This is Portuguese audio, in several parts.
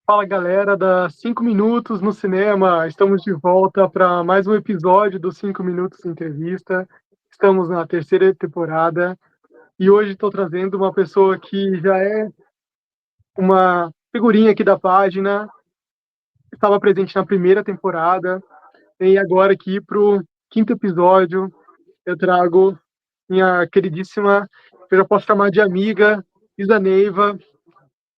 Fala galera da 5 Minutos no Cinema, estamos de volta para mais um episódio do 5 Minutos Entrevista. Estamos na terceira temporada e hoje estou trazendo uma pessoa que já é uma figurinha aqui da página, estava presente na primeira temporada e agora aqui para o quinto episódio eu trago minha queridíssima, eu já posso chamar de amiga, Isa Neiva,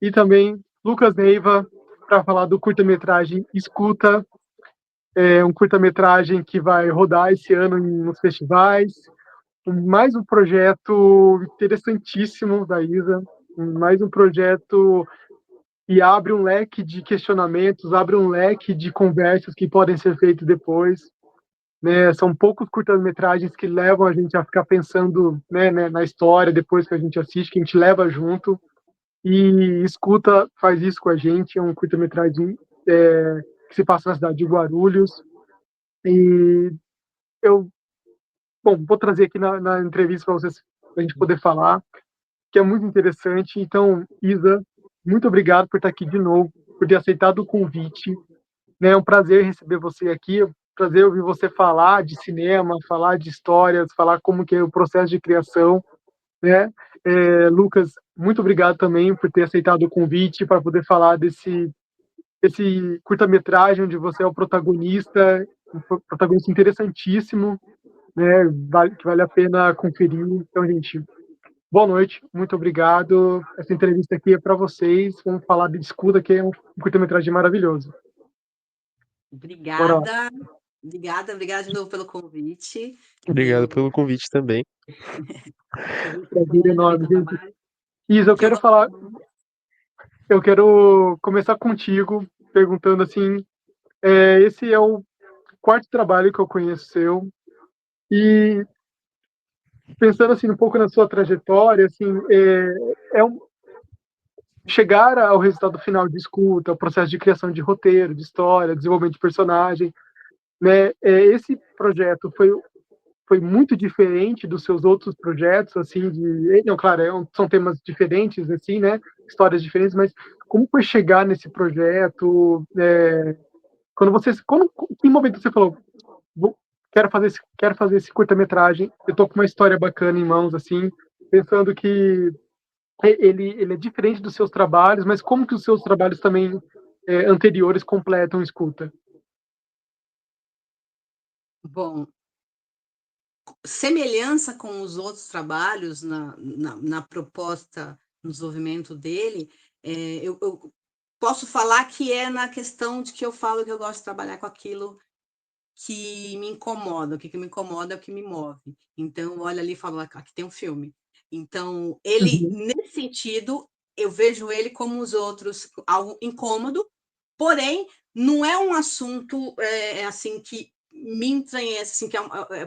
e também Lucas Neiva, para falar do curta-metragem Escuta. É um curta-metragem que vai rodar esse ano nos festivais. Mais um projeto interessantíssimo da Isa, mais um projeto que abre um leque de questionamentos, abre um leque de conversas que podem ser feitas depois. Né? São poucos curtas-metragens que levam a gente a ficar pensando, né, na história depois que a gente assiste, que a gente leva junto. E Escuta faz isso com a gente, é um curta-metragem que se passa na cidade de Guarulhos. E eu, bom, vou trazer aqui na entrevista para vocês, para a gente poder falar, que é muito interessante. Então, Isa, muito obrigado por estar aqui de novo, por ter aceitado o convite. Né? É um prazer receber você aqui, é um prazer ouvir você falar de cinema, falar de histórias, falar como que é o processo de criação. Né? Lucas, muito obrigado também por ter aceitado o convite para poder falar desse curta-metragem onde você é o protagonista, um protagonista interessantíssimo, né? Que vale a pena conferir. Então, gente, boa noite, muito obrigado. Essa entrevista aqui é para vocês. Vamos falar de Escuta, que é um curta-metragem maravilhoso. Bora lá. Obrigada de novo pelo convite. Obrigado pelo convite também. Prazer enorme, gente. Isa, eu quero começar contigo, perguntando assim, esse é o quarto trabalho que eu conheço seu, e pensando assim um pouco na sua trajetória, assim, chegar ao resultado final de Escuta, o processo de criação de roteiro, de história, desenvolvimento de personagem, né? Esse projeto foi muito diferente dos seus outros projetos, assim, não, claro, são temas diferentes, assim, né? Histórias diferentes, mas como foi chegar nesse projeto? Que momento você falou, quero fazer esse curta-metragem, eu tô com uma história bacana em mãos, assim, pensando que ele é diferente dos seus trabalhos, mas como que os seus trabalhos também anteriores completam Escuta? Bom, semelhança com os outros trabalhos na proposta, no desenvolvimento dele, eu posso falar que é na questão de que eu falo que eu gosto de trabalhar com aquilo que me incomoda. O que me incomoda é o que me move. Então, olha ali e falo, aqui tem um filme. Então, ele, nesse sentido, eu vejo ele como os outros, algo incômodo, porém, não é um assunto assim que me entranhece, assim, que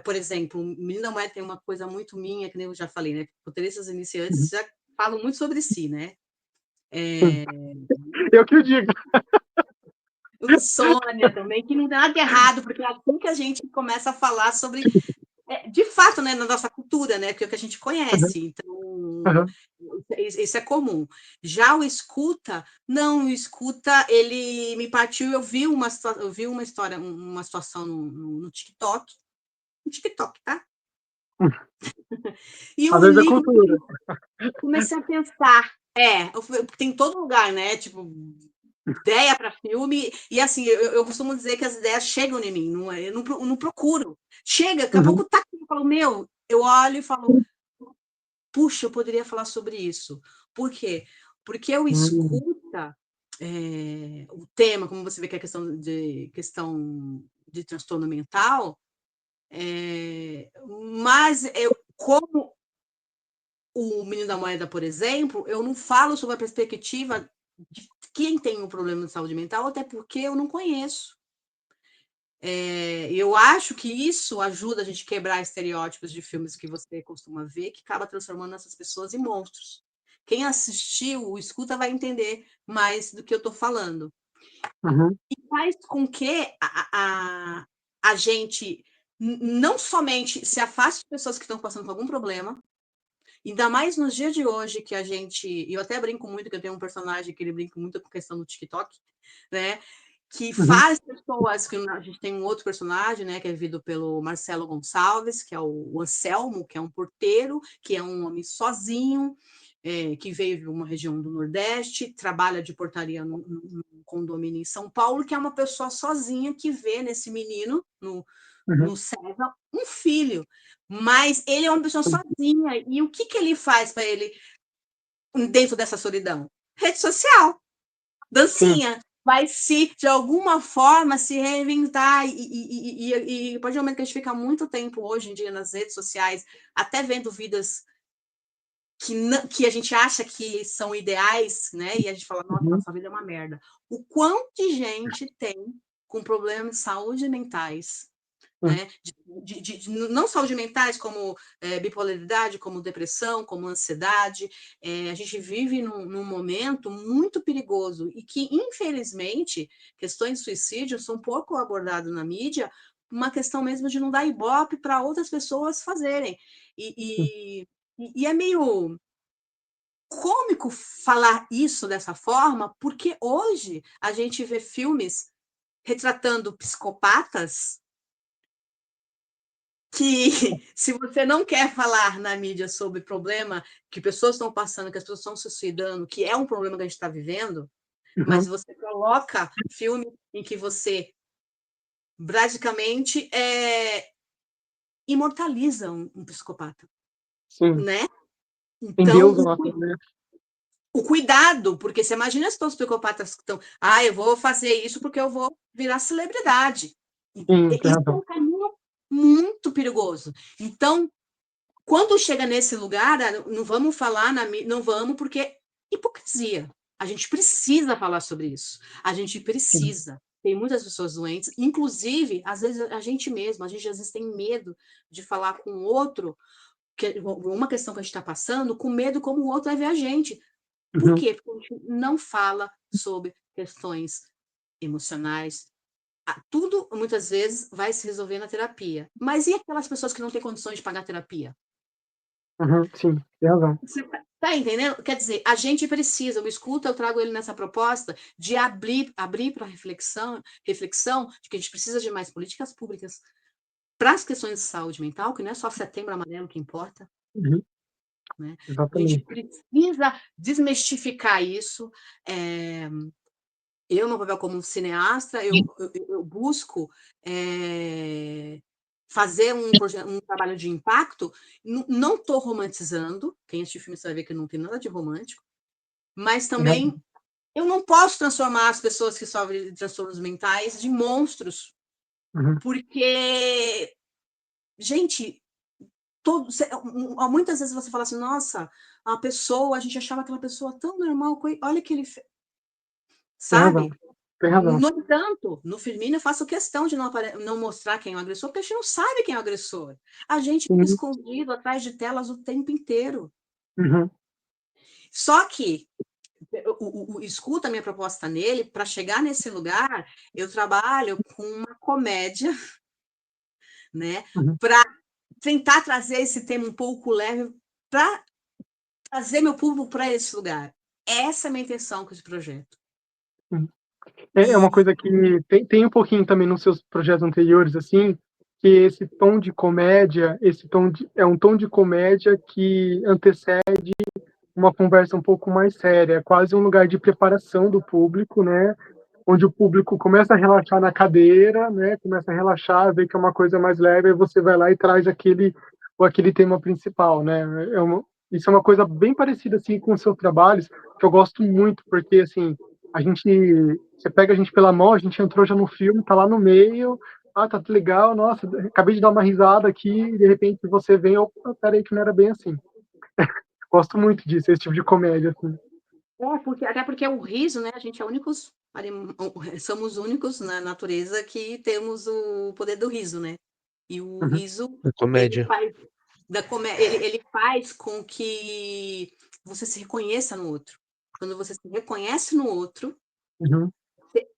por exemplo, Menino da Moeda tem uma coisa muito minha, que nem eu já falei, né? Roteiristas iniciantes já falam muito sobre si, né? Eu que o digo. Insônia também, que não tem nada de errado, porque é assim que a gente começa a falar sobre, de fato, né, na nossa cultura, né, que é o que a gente conhece. Então, isso é comum. Já o Escuta, não, o Escuta, ele me partiu, eu vi uma história, uma situação no TikTok, tá? E Às eu vezes é li, cultura. comecei a pensar, tem em todo lugar, né, tipo, ideia para filme, e assim, eu costumo dizer que as ideias chegam em mim, eu não procuro. Chega, daqui a pouco tá aqui, eu falo, eu olho e falo, puxa, eu poderia falar sobre isso. Por quê? Porque eu Escuta, o tema, como você vê que é questão de transtorno mental, mas como o Menino da Moeda, por exemplo, eu não falo sobre a perspectiva de quem tem um problema de saúde mental, até porque eu não conheço. Eu acho que isso ajuda a gente a quebrar estereótipos de filmes que você costuma ver, que acaba transformando essas pessoas em monstros. Quem assistiu o Escuta vai entender mais do que eu estou falando. E faz com que a gente não somente se afaste de pessoas que estão passando por algum problema, Ainda mais nos dias de hoje que a gente... Eu até brinco muito, que eu tenho um personagem que ele brinca muito com a questão do TikTok, né? Que Uhum. faz pessoas... Que a gente tem um outro personagem, né? Que é vivido pelo Marcelo Gonçalves, que é o Anselmo, que é um porteiro, que é um homem sozinho, que veio de uma região do Nordeste, trabalha de portaria num condomínio em São Paulo, que é uma pessoa sozinha que vê nesse menino, Uhum. no César, um filho. Mas ele é uma pessoa sozinha. E o que ele faz para ele dentro dessa solidão? Rede social, Sim. dancinha. Vai se, de alguma forma, se reinventar. E a partir do momento que a gente fica muito tempo hoje em dia nas redes sociais, até vendo vidas que a gente acha que são ideais, né? E a gente fala, nossa, Uhum. nossa vida é uma merda. O quanto de gente tem com problemas de saúde mentais, Uhum. né? Não saúde mentais, como bipolaridade, como depressão, como ansiedade. A gente vive num momento muito perigoso e que, infelizmente, questões de suicídio são pouco abordadas na mídia, uma questão mesmo de não dar ibope para outras pessoas fazerem. E é meio cômico falar isso dessa forma, porque hoje a gente vê filmes retratando psicopatas que, se você não quer falar na mídia sobre problema que pessoas estão passando, que as pessoas estão se suicidando, que é um problema que a gente está vivendo, mas Uhum. você coloca filme em que você praticamente imortaliza um psicopata, Sim. né? Em Então, Deus, a nossa mulher. o cuidado, porque você imagina se todos os psicopatas que estão, eu vou fazer isso porque eu vou virar celebridade. Sim, tem Isso é razão. um caminho muito perigoso. Então, quando chega nesse lugar, não vamos falar, não vamos, porque hipocrisia. A gente precisa falar sobre isso. A gente Sim. precisa. Tem muitas pessoas doentes, inclusive, às vezes, a gente mesmo, a gente às vezes tem medo de falar com o outro, uma questão que a gente está passando, com medo como o outro vai ver a gente. Por Uhum. quê? Porque a gente não fala sobre questões emocionais. Tudo, muitas vezes, vai se resolver na terapia. Mas e aquelas pessoas que não têm condições de pagar terapia? Uhum. Sim, tem razão. Você tá entendendo? Quer dizer, a gente precisa, o Escuta, eu trago ele nessa proposta de abrir para reflexão de que a gente precisa de mais políticas públicas para as questões de saúde mental, que não é só Setembro Amarelo que importa, Uhum. né? A gente Exatamente. precisa desmistificar isso. Eu, no papel como cineasta, eu busco fazer um trabalho de impacto. Não estou romantizando, quem assistir filme você vai ver que não tem nada de romântico, mas Tem razão. também eu não posso transformar as pessoas que sofrem de transtornos mentais de monstros, Uhum. porque, gente, muitas vezes você fala assim, nossa, a gente achava aquela pessoa tão normal, olha que ele fez, Tem razão. sabe? Tem razão. No entanto, no Firmino eu faço questão de não mostrar quem é o agressor, porque a gente não sabe quem é o agressor. A gente fica Sim. escondido atrás de telas o tempo inteiro. Uhum. Só que escuta a minha proposta nele, para chegar nesse lugar, eu trabalho com uma comédia, né? Uhum. Para tentar trazer esse tema um pouco leve, para trazer meu público para esse lugar. Essa é a minha intenção com esse projeto. Sim. É uma E coisa que tem um pouquinho também nos seus projetos anteriores, assim, que esse tom de comédia, é um tom de comédia que antecede uma conversa um pouco mais séria, é quase um lugar de preparação do público, né? Onde o público começa a relaxar na cadeira, né? Começa a relaxar, vê que é uma coisa mais leve, aí você vai lá e traz aquele tema principal, né? Isso é uma coisa bem parecida assim com os seus trabalhos, que eu gosto muito, porque assim, a gente, você pega a gente pela mão, a gente entrou já no filme, tá lá no meio, tá legal, nossa, acabei de dar uma risada aqui, e de repente você vem, opa, peraí que não era bem assim. Gosto muito disso, esse tipo de comédia, assim. até porque o riso, né? A gente é únicos, somos únicos na natureza que temos o poder do riso, né? E o Uhum. riso, A ele comédia. faz ele faz com que você se reconheça no outro. Quando você se reconhece no outro, Uhum.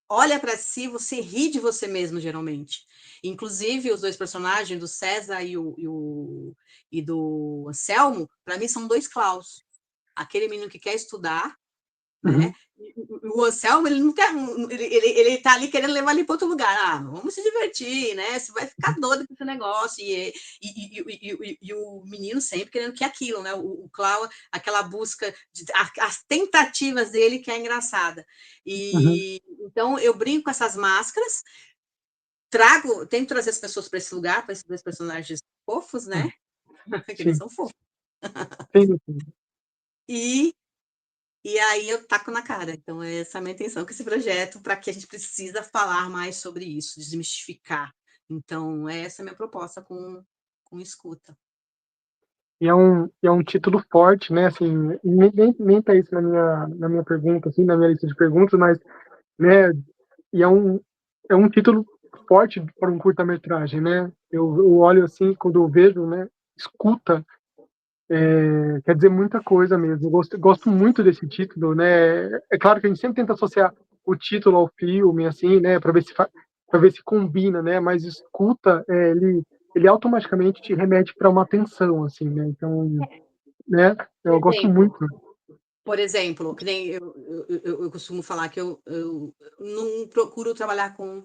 olha para si, você ri de você mesmo, geralmente. Inclusive, os dois personagens, do César e do Anselmo, para mim são dois Klaus. Aquele menino que quer estudar, né? Uhum, O Anselmo, ele não quer, ele tá ali querendo levar ali para outro lugar. Ah, vamos se divertir, né? Você vai ficar doido com esse negócio. E o menino sempre querendo que aquilo, né? O Clau, aquela busca, as tentativas dele que é engraçada. uhum, E então eu brinco com essas máscaras, tento trazer as pessoas para esse lugar, para esses dois personagens fofos, né? uhum. Que eles Sim, são fofos. sim, sim. E E aí eu taco na cara. Então, é essa a minha intenção com esse projeto, para que a gente precisa falar mais sobre isso, desmistificar. Então, essa é a minha proposta com escuta. E é um título forte, né, assim, nem tá isso na minha pergunta, assim, na minha lista de perguntas, mas, né, e é um título forte para um curta-metragem, né? Eu olho assim, quando eu vejo, né, escuta, quer dizer muita coisa mesmo. Eu gosto muito desse título, né? É claro que a gente sempre tenta associar o título ao filme, assim, né, para ver se combina, né? Mas escuta, ele automaticamente te remete para uma tensão, assim, né? Então, né? Por Eu gosto exemplo, muito. que nem eu costumo falar que eu não procuro trabalhar com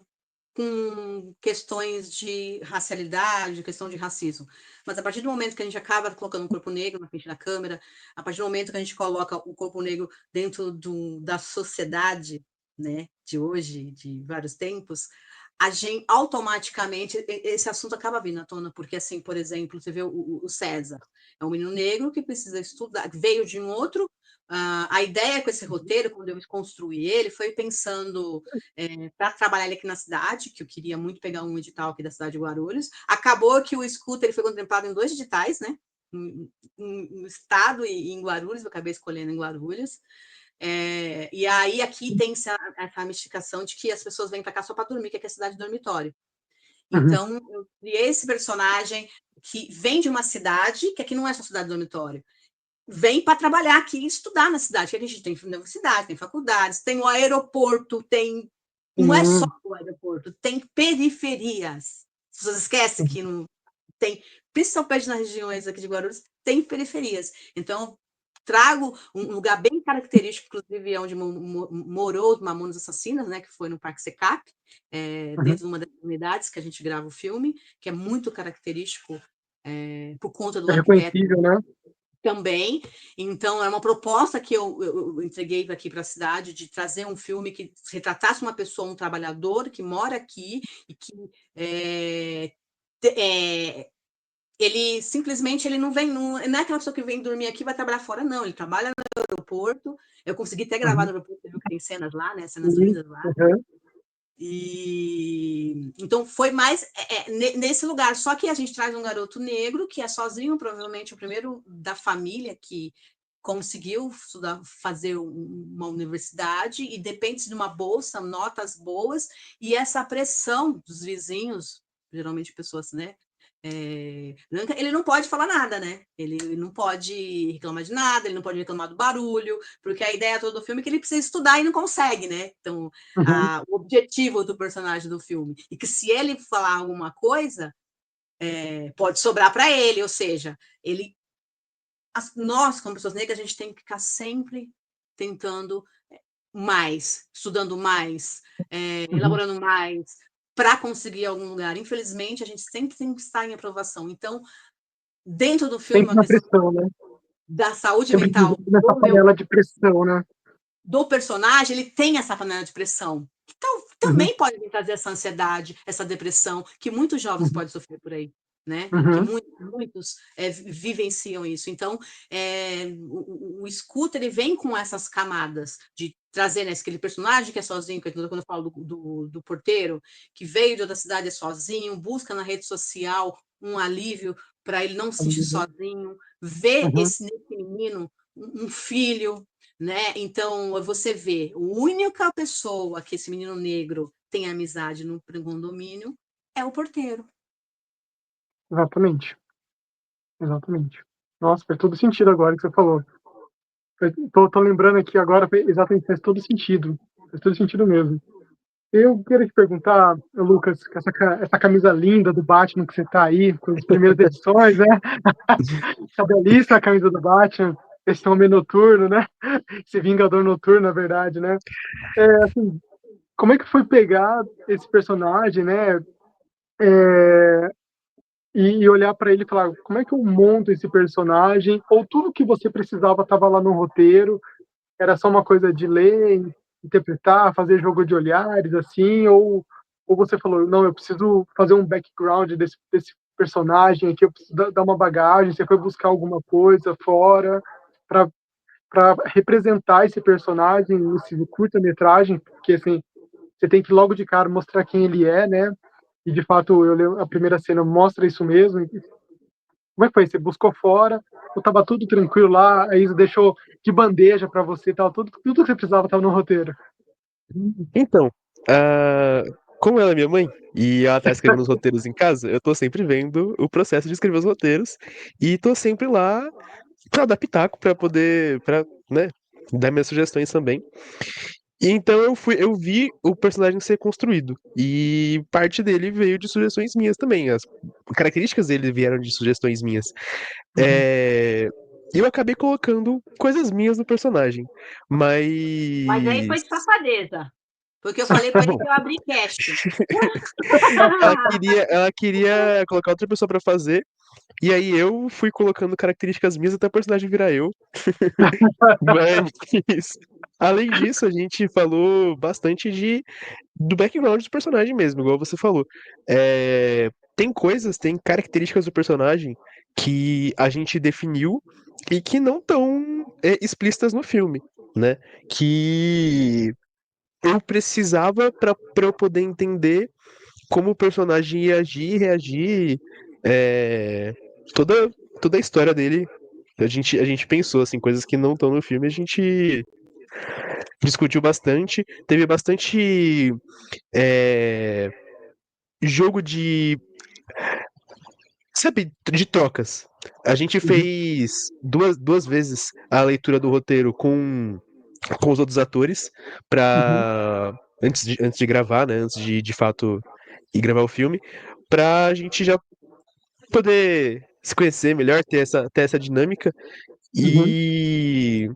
questões de racialidade, questão de racismo. Mas a partir do momento que a gente acaba colocando um corpo negro na frente da câmera, a partir do momento que a gente coloca o corpo negro dentro da sociedade, né, de hoje, de vários tempos, a gente automaticamente esse assunto acaba vindo à tona, porque assim, por exemplo, você vê o César, é um menino negro que precisa estudar, veio de um outro. A ideia com esse roteiro, quando eu construí ele, foi pensando para trabalhar ele aqui na cidade, que eu queria muito pegar um edital aqui da cidade de Guarulhos. Acabou que o Escuta ele foi contemplado em 2 editais, né? No estado e em Guarulhos, eu acabei escolhendo em Guarulhos. E aí aqui tem essa mistificação de que as pessoas vêm para cá só para dormir, que aqui é cidade de dormitório. Uhum, Então, eu criei esse personagem que vem de uma cidade, que aqui não é só cidade de dormitório, vem para trabalhar aqui e estudar na cidade, que a gente tem universidade, tem faculdades, tem o aeroporto, tem. Não é só sim, o aeroporto, tem periferias. As pessoas esquecem que não tem, principalmente nas regiões aqui de Guarulhos, tem periferias. Então, trago um lugar bem característico, inclusive, onde morou os Mamonas Assassinas, né, que foi no Parque Secap, uhum. dentro de uma das unidades que a gente grava o filme, que é muito característico por conta do É arquiteto reconhecível, né? também. Então, é uma proposta que eu entreguei aqui para a cidade de trazer um filme que retratasse uma pessoa, um trabalhador que mora aqui e que ele simplesmente ele não vem, não é aquela pessoa que vem dormir aqui e vai trabalhar fora, não. Ele trabalha no aeroporto. Eu consegui até gravar Uhum. no aeroporto, viu que tem cenas lá, né? Cenas Sim, lindas lá. uhum, E então foi mais nesse lugar. Só que a gente traz um garoto negro que é sozinho, provavelmente o primeiro da família que conseguiu estudar, fazer uma universidade e depende de uma bolsa, notas boas e essa pressão dos vizinhos, geralmente pessoas, né? Ele não pode falar nada, né? Ele não pode reclamar de nada, ele não pode reclamar do barulho, porque a ideia toda do filme é que ele precisa estudar e não consegue, né? Então, uhum. o objetivo do personagem do filme e que se ele falar alguma coisa, pode sobrar para ele, ou seja, ele nós, como pessoas negras, a gente tem que ficar sempre tentando mais, estudando mais, Uhum. elaborando mais, para conseguir algum lugar. Infelizmente, a gente sempre tem que estar em aprovação. Então, dentro do filme, Sempre uma na questão pressão, né? da saúde Sempre mental vivendo nessa panela de pressão, né? do personagem, ele tem essa panela de pressão. Então, Uhum, também pode trazer essa ansiedade, essa depressão, que muitos jovens uhum, podem sofrer por aí, né? Que uhum, muitos vivenciam isso. Então, o escuta, ele vem com essas camadas de trazer, né, aquele personagem que é sozinho, que quando eu falo do porteiro, que veio de outra cidade é sozinho, busca na rede social um alívio para ele não se sentir sozinho, ver uhum. nesse menino um filho, né? Então, você vê, a única pessoa que esse menino negro tem amizade no condomínio é o porteiro. Exatamente, exatamente. Nossa, faz todo sentido agora que você falou. Tô lembrando aqui agora, exatamente, faz todo sentido. Faz todo sentido mesmo. Eu queria te perguntar, Lucas, com essa camisa linda do Batman que você tá aí, com as primeiras edições, né? Essa belíssima camisa do Batman, esse homem noturno, né? Esse Vingador noturno, na verdade, né? Assim, como é que foi pegar esse personagem, né? E olhar para ele e falar, como é que eu monto esse personagem? Ou tudo que você precisava estava lá no roteiro? Era só uma coisa de ler, interpretar, fazer jogo de olhares, assim? Ou você falou, não, eu preciso fazer um background desse personagem aqui, eu preciso dar uma bagagem, você foi buscar alguma coisa fora para representar esse personagem nesse curta-metragem, porque assim, você tem que logo de cara mostrar quem ele é, né? E de fato, a primeira cena mostra isso mesmo. Como é que foi? Você buscou fora, ou tava tudo tranquilo lá, aí você deixou de bandeja para você, tava tudo que você precisava tava no roteiro. Então, ah, como ela é minha mãe e ela tá escrevendo os roteiros em casa, eu tô sempre vendo o processo de escrever os roteiros e tô sempre lá pra dar pitaco, pra poder, né, dar minhas sugestões também. E então eu vi o personagem ser construído e parte dele veio de sugestões minhas também. As características dele vieram de sugestões minhas. Uhum. É, eu acabei colocando coisas minhas no personagem, Mas aí mas foi de safadeza. Porque eu falei para ele que eu abri cast. ela queria colocar outra pessoa pra fazer, e aí eu fui colocando características minhas até o personagem virar eu. Mas, além disso, a gente falou bastante do background do personagem mesmo, igual você falou. Tem coisas, tem características do personagem que a gente definiu e que não estão explícitas no filme, né? Que eu precisava para eu poder entender como o personagem ia agir, reagir, é, toda, toda a história dele. A gente pensou, assim, coisas que não estão no filme, a gente discutiu bastante. Teve bastante é, jogo sabe, de trocas. A gente Uhum. fez duas vezes a leitura do roteiro com os outros atores, Uhum. pra, antes de gravar, né? Antes de fato ir gravar o filme, pra gente já poder se conhecer melhor, ter essa dinâmica Uhum. e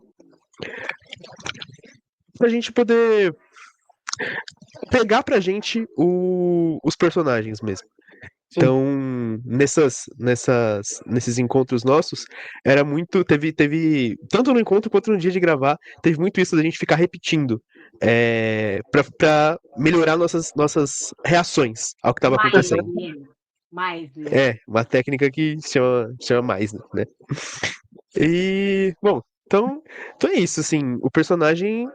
pra gente poder pegar pra gente os personagens mesmo. Sim. Então, nesses encontros nossos, era muito. Tanto no encontro quanto no dia de gravar, teve muito isso da gente ficar repetindo. Pra melhorar nossas reações ao que estava Mais, acontecendo. né? Mais, né? É, uma técnica que chama mais, né? E, bom, então é isso, assim, o personagem,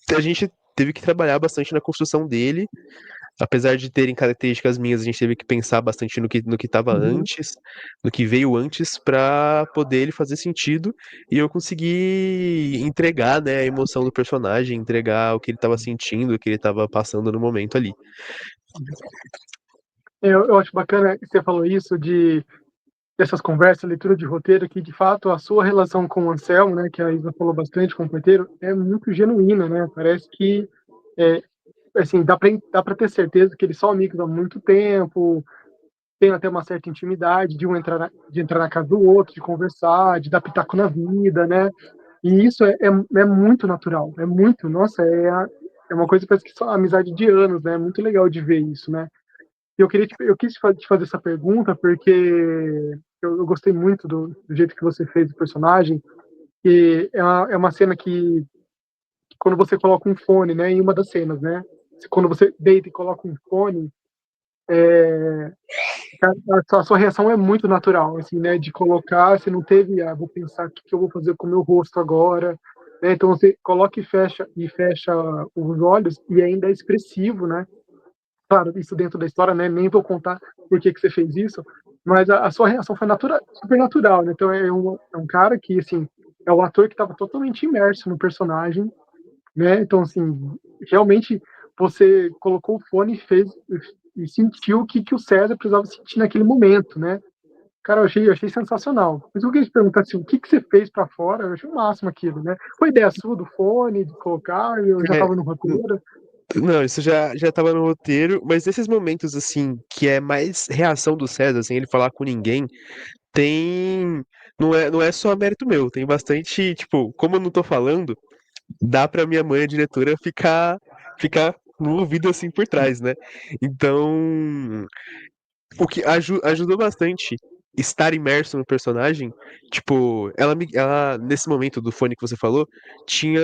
a gente teve que trabalhar bastante na construção dele. Apesar de terem características minhas, a gente teve que pensar bastante no que estava Uhum. antes, no que veio antes, para poder ele fazer sentido e eu conseguir entregar, né, a emoção do personagem, entregar o que ele estava sentindo, o que ele estava passando no momento ali. Eu acho bacana que você falou isso dessas conversas, leitura de roteiro, que de fato a sua relação com o Anselmo, né, que a Isa falou bastante com o roteiro, é muito genuína, né? Parece que é, assim, dá para ter certeza que eles são amigos há muito tempo, tem até uma certa intimidade de de entrar na casa do outro, de conversar, de dar pitaco na vida, né? E isso é muito natural, é muito, nossa, é uma coisa que parece que só amizade de anos, né? É muito legal de ver isso, né? E eu quis te fazer essa pergunta porque eu gostei muito do jeito que você fez o personagem, e é uma cena que quando você coloca um fone, né, em uma das cenas, né? Quando você deita e coloca um fone, a sua reação é muito natural, assim, né? De colocar, você não teve, vou pensar o que eu vou fazer com o meu rosto agora, né? Então você coloca e fecha os olhos e ainda é expressivo, né? Claro, isso dentro da história, né? Nem vou contar por que você fez isso, mas a sua reação foi super natural, né? Então é um cara que, assim, é o ator que estava totalmente imerso no personagem, né? Então, assim, realmente você colocou o fone e fez e sentiu o que o César precisava sentir naquele momento, né? Cara, eu achei sensacional. Mas eu queria te perguntar assim, o que você fez para fora? Eu achei o máximo aquilo, né? Foi ideia sua do fone, de colocar, eu já É, estava no roteiro. Não, isso já tava no roteiro, mas nesses momentos, assim, que é mais reação do César, sem ele falar com ninguém, tem. Não é só mérito meu, tem bastante. Tipo, como eu não tô falando, dá pra minha mãe, a diretora, ficar no ouvido assim por trás, né? Então, o que ajudou bastante estar imerso no personagem, tipo, ela nesse momento do fone que você falou, tinha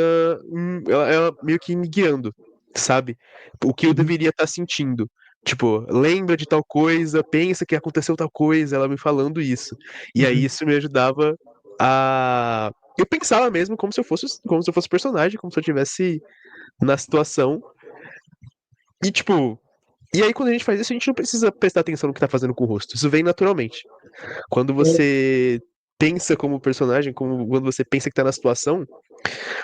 ela meio que me guiando, sabe? O que eu Uhum. deveria estar sentindo. Tipo, lembra de tal coisa, pensa que aconteceu tal coisa, ela me falando isso. E aí Uhum. isso me ajudava a eu pensava mesmo como se eu fosse personagem, como se eu tivesse na situação. E tipo, e aí quando a gente faz isso, a gente não precisa prestar atenção no que tá fazendo com o rosto. Isso vem naturalmente. Quando você pensa como personagem, como quando você pensa que tá na situação,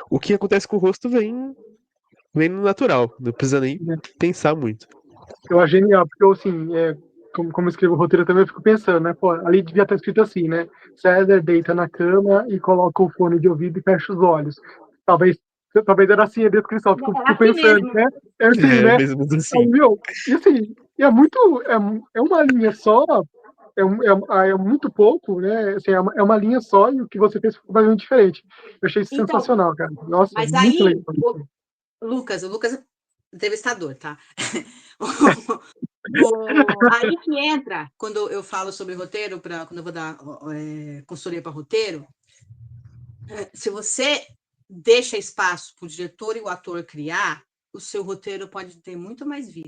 o que acontece com o rosto vem no natural. Não precisa nem É. pensar muito. Eu acho genial, porque eu, assim, como eu escrevo o roteiro também, eu fico pensando, né? Pô, ali devia estar escrito assim, né? César deita na cama e coloca o fone de ouvido e fecha os olhos. Talvez, talvez era assim a descrição, eu É fico assim pensando, mesmo. né? É assim, É, né? mesmo Aí, assim. meu, e assim, é muito, é uma linha só, é muito pouco, né? Assim, é uma linha só e o que você fez foi completamente diferente. Eu achei isso Então, sensacional, cara. Nossa, mas muito aí, legal. o Lucas é entrevistador, tá? Aí que entra, quando eu falo sobre roteiro, quando eu vou dar consultoria para roteiro, se você deixa espaço para o diretor e o ator criar, o seu roteiro pode ter muito mais vida.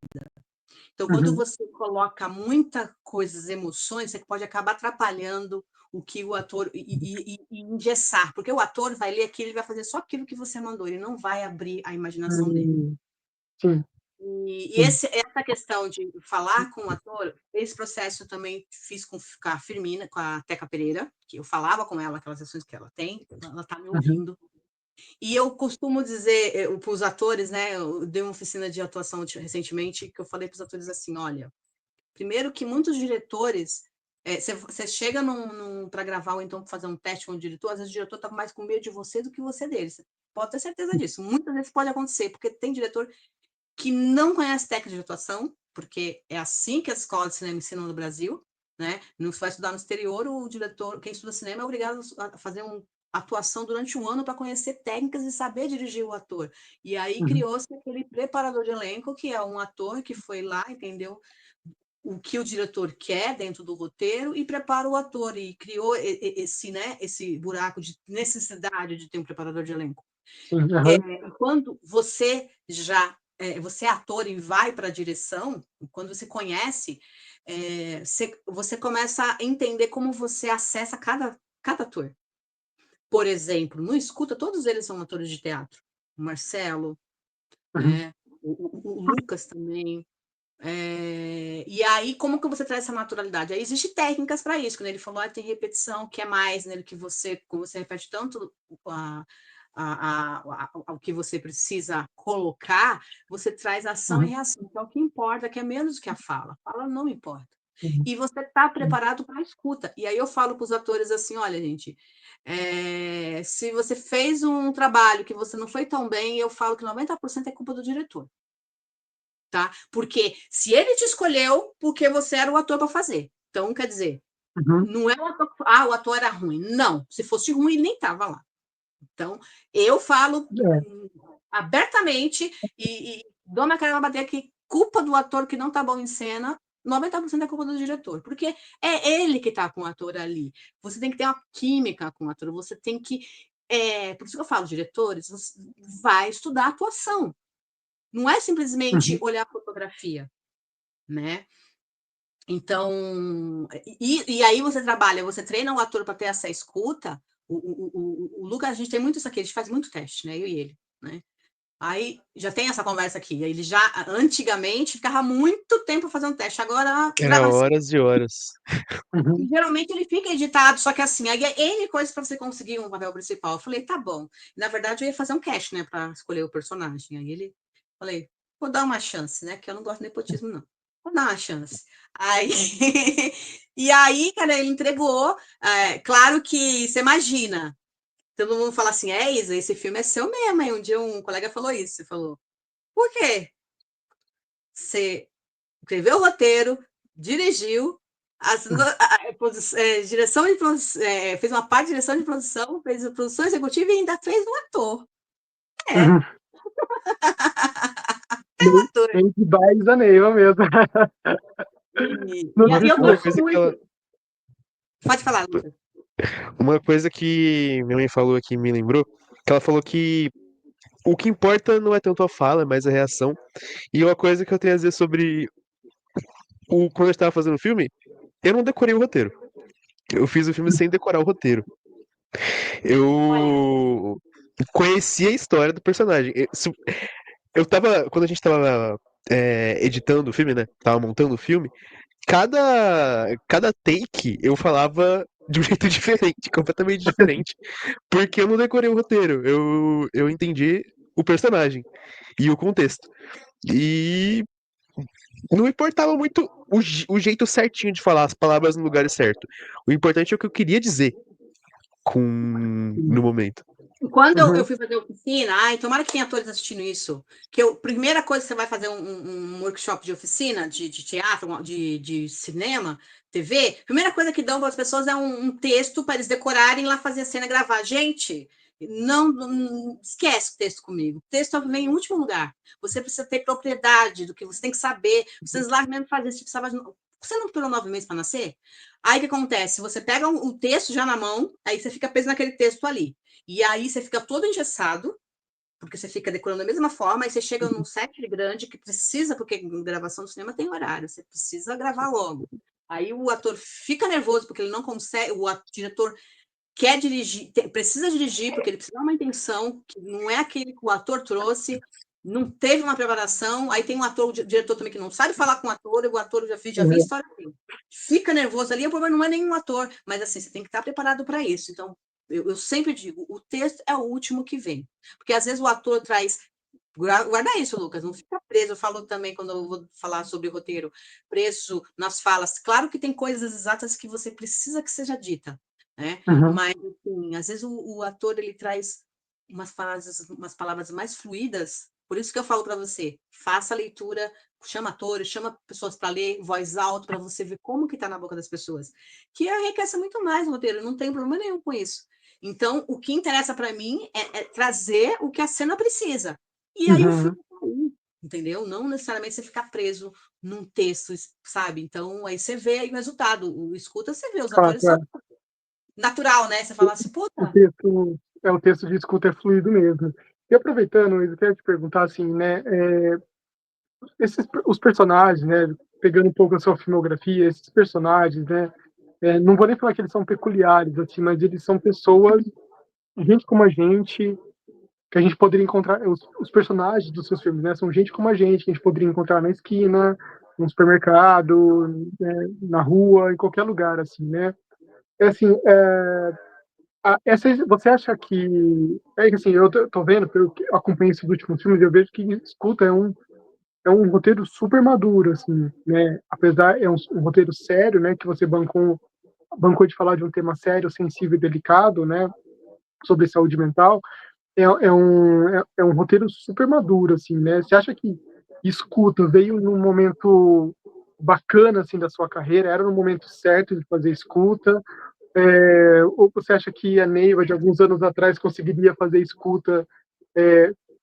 Então, quando Uhum. você coloca muita coisas, emoções, você pode acabar atrapalhando o que o ator e engessar, porque o ator vai ler aquilo, ele vai fazer só aquilo que você mandou, ele não vai abrir a imaginação dele. Sim, E sim. essa questão de falar com o ator, esse processo eu também fiz com a Firmina, com a Teca Pereira, que eu falava com ela, aquelas sessões que ela tem, ela está me Uhum. ouvindo. E eu costumo dizer para os atores, né? Eu dei uma oficina de atuação recentemente, que eu falei para os atores assim: olha, primeiro que muitos diretores. Você chega para gravar ou então para fazer um teste com o diretor, às vezes o diretor está mais com medo de você do que você dele. Você pode ter certeza disso. Muitas vezes pode acontecer, porque tem diretor que não conhece técnica de atuação, porque é assim que as escolas de cinema ensinam no Brasil, né? Não se vai estudar no exterior, o diretor, quem estuda cinema é obrigado a fazer uma atuação durante um ano para conhecer técnicas e saber dirigir o ator. E aí Uhum. criou-se aquele preparador de elenco, que é um ator que foi lá, entendeu? O que o diretor quer dentro do roteiro e prepara o ator e criou esse buraco de necessidade de ter um preparador de elenco. Sim, uhum. Quando você é ator e vai para a direção, quando você conhece, você começa a entender como você acessa cada ator. Por exemplo, no Escuta, todos eles são atores de teatro. O Marcelo, Uhum. né? O Lucas também. E aí, como que você traz essa naturalidade? Aí existem técnicas para isso. Quando ele falou, tem repetição, que é mais, né, que você repete tanto ao que você precisa colocar, você traz ação e Uhum. reação, que é o que importa, que é menos que a fala. A fala não importa. Uhum. E você está preparado para a escuta. E aí eu falo para os atores assim: olha, gente, se você fez um trabalho que você não foi tão bem, eu falo que 90% é culpa do diretor. Tá? Porque se ele te escolheu, porque você era o ator para fazer. Então, quer dizer, Uhum. não é o ator, o ator era ruim. Não, se fosse ruim, ele nem estava lá. Então, eu falo É. abertamente e dou na cara na bateria que culpa do ator que não está bom em cena, 90% é culpa do diretor, porque é ele que está com o ator ali. Você tem que ter uma química com o ator, você tem que. Por isso que eu falo, diretores, você vai estudar atuação. Não é simplesmente Uhum. olhar a fotografia, né? Então, e aí você trabalha, você treina o ator para ter essa escuta. O Lucas, a gente tem muito isso aqui, a gente faz muito teste, né? Eu e ele, né? Aí já tem essa conversa aqui. Ele já, antigamente, ficava muito tempo fazendo teste. Agora, Era grava. horas e horas. Uhum. Geralmente ele fica editado, só que assim, aí é N coisas para você conseguir um papel principal. Eu falei, tá bom. Na verdade, eu ia fazer um cast, né, para escolher o personagem. Aí ele, falei, vou dar uma chance, né, que eu não gosto de nepotismo, não. Vou dar uma chance. Aí, e aí, cara, ele entregou. Claro que você imagina, todo mundo fala assim, Isa, esse filme é seu mesmo. Aí um dia um colega falou isso, falou, por quê? Você escreveu o roteiro, dirigiu, direção de fez uma parte de direção de produção, fez a produção executiva e ainda fez um ator. Uhum. Um ator. Entre Baez e Neiva mesmo. E eu Uma gosto coisa que muito. Pode falar, Lucas. uma coisa que minha mãe falou aqui me lembrou, que ela falou que o que importa não é tanto a fala, é mais a reação. E uma coisa que eu tenho a dizer sobre quando eu estava fazendo o filme, eu não decorei o roteiro. Eu fiz o filme sem decorar o roteiro. Eu conheci a história do personagem. Quando a gente tava editando o filme, né? Tava montando o filme, cada take eu falava de um jeito diferente, completamente diferente, porque eu não decorei o roteiro. Eu entendi o personagem e o contexto. E não importava muito o jeito certinho de falar as palavras no lugar certo. O importante é o que eu queria dizer no momento. Quando eu Uhum. fui fazer oficina, tomara que tenha atores assistindo isso, primeira coisa que você vai fazer um workshop de oficina, de teatro, de cinema, TV, primeira coisa que dão para as pessoas é um texto para eles decorarem lá, fazer a cena, gravar. Gente, não esquece o texto comigo. O texto vem em último lugar. Você precisa ter propriedade do que você tem que saber. Vocês lá mesmo fazer, você não esperou 9 meses para nascer? Aí o que acontece? Você pega o texto já na mão, aí você fica preso naquele texto ali. E aí você fica todo engessado, porque você fica decorando da mesma forma, aí você chega num set grande que precisa, porque gravação do cinema tem horário, você precisa gravar logo. Aí o ator fica nervoso porque ele não consegue, diretor quer dirigir, precisa dirigir, porque ele precisa dar uma intenção que não é aquele que o ator trouxe, não teve uma preparação, aí tem um ator, o diretor também que não sabe falar com o ator, e o ator já vi história assim. Fica nervoso ali, o problema não é nenhum ator, mas assim, você tem que estar preparado para isso. Então, eu sempre digo, o texto é o último que vem. Porque às vezes o ator traz. Guarda isso, Lucas, não fica preso. Eu falo também, quando eu vou falar sobre roteiro, preso nas falas. Claro que tem coisas exatas que você precisa que seja dita, né? Uhum. Mas, assim, às vezes o ator ele traz umas palavras mais fluídas. Por isso que eu falo para você, faça a leitura, chama atores, chama pessoas para ler, voz alta, para você ver como que está na boca das pessoas. Que enriquece muito mais o roteiro, não tem problema nenhum com isso. Então, o que interessa para mim é trazer o que a cena precisa. E aí o filme tá aí, entendeu? Não necessariamente você ficar preso num texto, sabe? Então, aí você vê aí o resultado. O escuta, você vê, os Claro, atores são claro. natural, né? Você fala assim, O puta. texto o texto de escuta é fluido mesmo. E aproveitando, eu quero te perguntar assim, né? Os personagens, né? Pegando um pouco a sua filmografia, esses personagens, né? Não vou nem falar que eles são peculiares, assim, mas eles são pessoas, gente como a gente, que a gente poderia encontrar. Os personagens dos seus filmes, né? São gente como a gente, que a gente poderia encontrar na esquina, no supermercado, né, na rua, em qualquer lugar, assim, né? Assim, você acha que. É que assim, eu tô vendo, pelo que eu acompanho esses últimos filmes, eu vejo que Escuta é um roteiro super maduro, assim, né? Apesar, é um roteiro sério, né? Que você bancou de falar de um tema sério, sensível e delicado, né? Sobre saúde mental. É um roteiro super maduro, assim, né? Você acha que Escuta veio num momento bacana, assim, da sua carreira? Era no momento certo de fazer Escuta? Ou você acha que a Neiva, de alguns anos atrás, conseguiria fazer Escuta,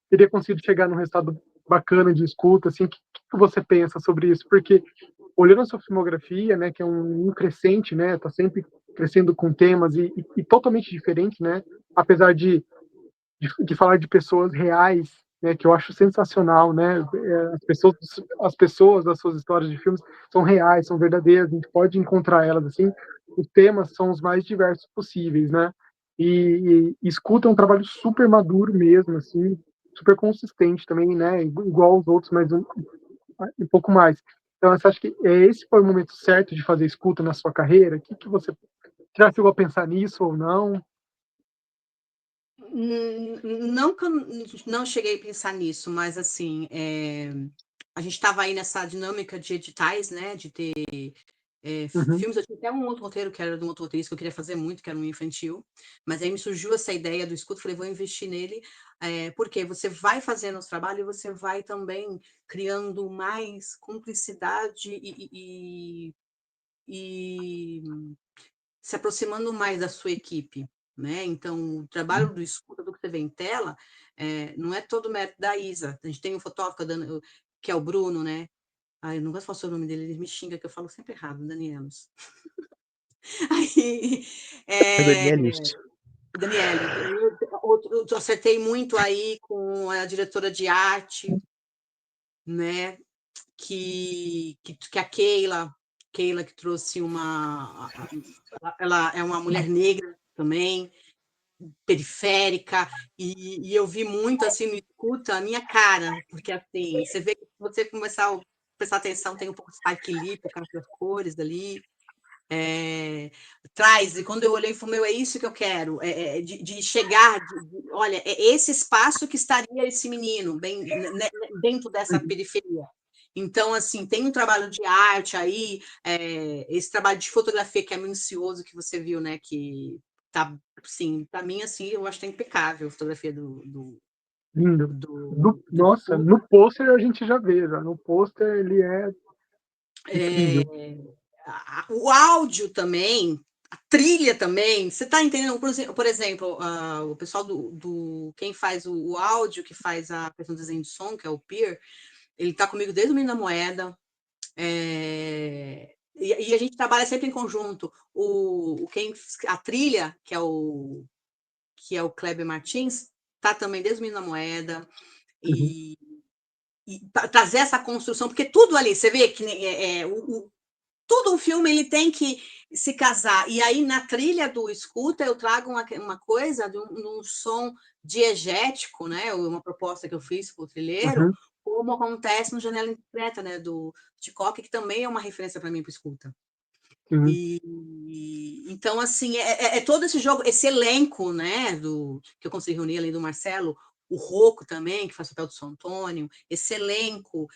teria conseguido chegar num resultado bacana de Escuta? Assim, o que você pensa sobre isso? Porque, olhando a sua filmografia, né, que é um crescente, né, tá sempre crescendo com temas e totalmente diferente, né, apesar de falar de pessoas reais, né, que eu acho sensacional, né, as pessoas das suas histórias de filmes são reais, são verdadeiras, a gente pode encontrar elas assim, os temas são os mais diversos possíveis, né, e Escuta é um trabalho super maduro mesmo, assim, super consistente também, né, igual aos outros, mas um pouco mais. Então, você acha que esse foi o momento certo de fazer Escuta na sua carreira? O que você já chegou a pensar nisso ou não? Não que eu não cheguei a pensar nisso, mas assim, a gente estava aí nessa dinâmica de editais, né? De ter Uhum. Filmes, eu tinha até um outro roteiro, que era de um outro roteirista que eu queria fazer muito, que era um infantil, mas aí me surgiu essa ideia do escuta, falei, vou investir nele, porque você vai fazendo os trabalhos e você vai também criando mais cumplicidade e se aproximando mais da sua equipe, né? Então, o trabalho do escuta, do que você vê em tela, não é todo mérito da Isa. A gente tem um fotógrafo que é o Bruno, né? Eu não gosto de falar o nome dele, ele me xinga que eu falo sempre errado, Danielos. Aí, É Danielius. Daniele, eu acertei muito aí com a diretora de arte, né? Que a Keila que trouxe ela é uma mulher negra também, periférica, e eu vi muito assim no escuta a minha cara, porque assim, você vê que se você começar a prestar atenção, tem um pouco de Spike Lee, por causa das cores dali, traz, e quando eu olhei, falei, meu, é isso que eu quero, de chegar, olha, é esse espaço que estaria esse menino, bem dentro dessa periferia. Então, assim, tem um trabalho de arte aí, esse trabalho de fotografia que é minucioso, que você viu, né, que tá, assim, para mim, assim, eu acho que tá impecável a fotografia Lindo. do Nossa, no pôster a gente já vê, já. No pôster ele é incrível. o áudio também, a trilha também, você está entendendo? Por exemplo, o pessoal quem faz o áudio, que faz a questão do desenho de som, que é o Peer, ele está comigo desde o Menino da Moeda, e a gente trabalha sempre em conjunto. A trilha, que é o Kleber Martins, está também desde o Menino da Moeda, Uhum. e trazer essa construção, porque tudo ali, você vê que todo o filme ele tem que se casar. E aí, na trilha do escuta, eu trago uma coisa de um som diegético, né? Uma proposta que eu fiz para o trilheiro, Uhum. como acontece no Janela Indiscreta, né? Do Hitchcock, que também é uma referência para mim para o escuta. Uhum. Então, assim, todo esse jogo, esse elenco, né? Que eu consegui reunir, além do Marcelo, o Rocco também, que faz o papel do São Antônio, esse elenco,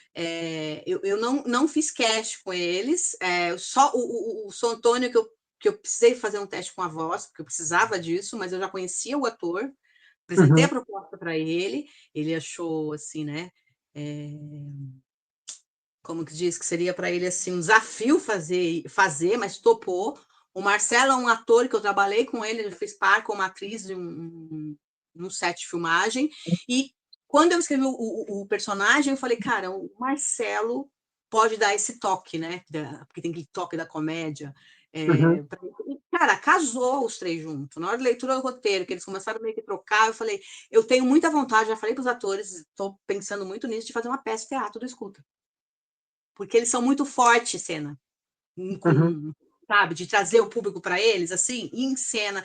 eu não fiz cast com eles, só o São Antônio que eu precisei fazer um teste com a voz, porque eu precisava disso, mas eu já conhecia o ator, apresentei a Uhum. proposta para ele achou assim, né? Como que diz que seria para ele assim um desafio fazer, mas topou. O Marcelo é um ator que eu trabalhei com ele fez par como atriz de um set de filmagem, e quando eu escrevi o personagem, eu falei, cara, o Marcelo pode dar esse toque, né? Porque tem aquele toque da comédia. Uhum. Cara, casou os três juntos. Na hora da leitura do roteiro, que eles começaram meio que trocar, eu falei, eu tenho muita vontade, já falei para os atores, estou pensando muito nisso, de fazer uma peça de teatro do escuta. Porque eles são muito fortes, cena, Uhum. sabe, de trazer o público para eles, assim, em cena.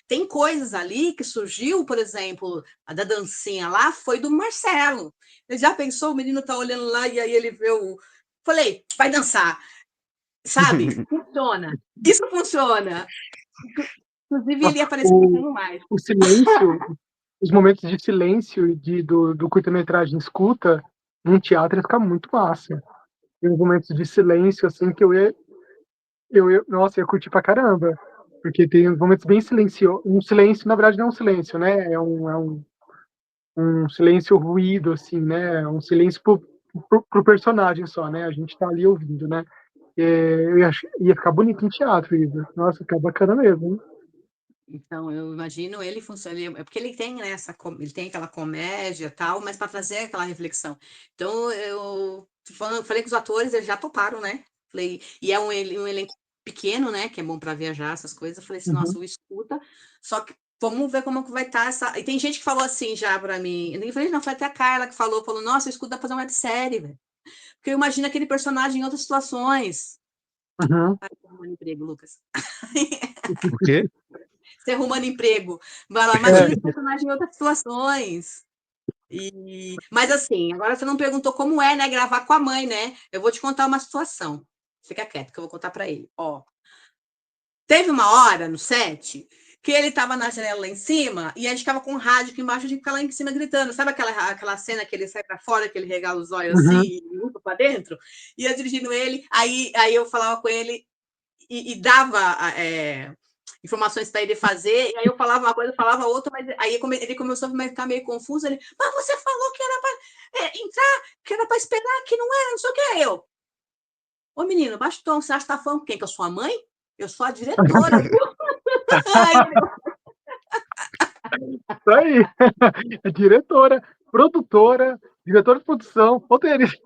Tem coisas ali que surgiu, por exemplo, a da dancinha lá, foi do Marcelo. Ele já pensou, o menino tá olhando lá e aí ele vê o. Falei, vai dançar, sabe? Funciona. Isso funciona. Inclusive, ele Nossa, apareceu gritando mais. o silêncio, os momentos de silêncio do curta-metragem escuta num teatro ia ficar muito massa. Tem uns momentos de silêncio, assim, que nossa, eu ia curtir pra caramba. Porque tem uns momentos bem silenciosos. Um silêncio, na verdade, não é um silêncio, né? Um silêncio ruído, assim, né? Um silêncio pro personagem só, né? A gente tá ali ouvindo, né? Ia ficar bonito em teatro, Isa. Nossa, fica bacana mesmo, hein? Então, eu imagino ele funcionando, porque ele tem, né, ele tem aquela comédia e tal, mas para trazer aquela reflexão. Então, eu falei com os atores, eles já toparam, né? Falei, e é um elenco pequeno, né, que é bom para viajar, essas coisas. Eu falei assim, nossa, Uhum. o escuta, só que vamos ver como que vai estar essa. E tem gente que falou assim já para mim, eu nem falei, não, foi até a Carla que falou, nossa, o escuta dá pra fazer uma websérie, velho. Porque eu imagino aquele personagem em outras situações. Uhum. Ai, tô arrumando emprego, Lucas. O quê? Você arrumando emprego. Vai lá, imagina esse É, personagem em outras situações. Mas assim, agora você não perguntou como é, né, gravar com a mãe, né? Eu vou te contar uma situação. Fica quieto, que eu vou contar para ele. Ó, teve uma hora no set que ele estava na janela lá em cima e a gente ficava com o rádio aqui embaixo, a gente ficava lá em cima gritando. Sabe aquela cena que ele sai para fora, que ele regala os olhos assim e limpa para dentro? E eu dirigindo ele, aí eu falava com ele e dava informações para ele fazer, e aí eu falava uma coisa, falava outra, mas aí ele começou a ficar meio confuso, ele, mas você falou que era para entrar, que era para esperar, que não era, não sei o que. Eu, ô menino, baixa o tom, você acha que tá falando quem? Que eu sou a mãe? Eu sou a diretora. Isso aí. É diretora, produtora, diretora de produção, roteirista.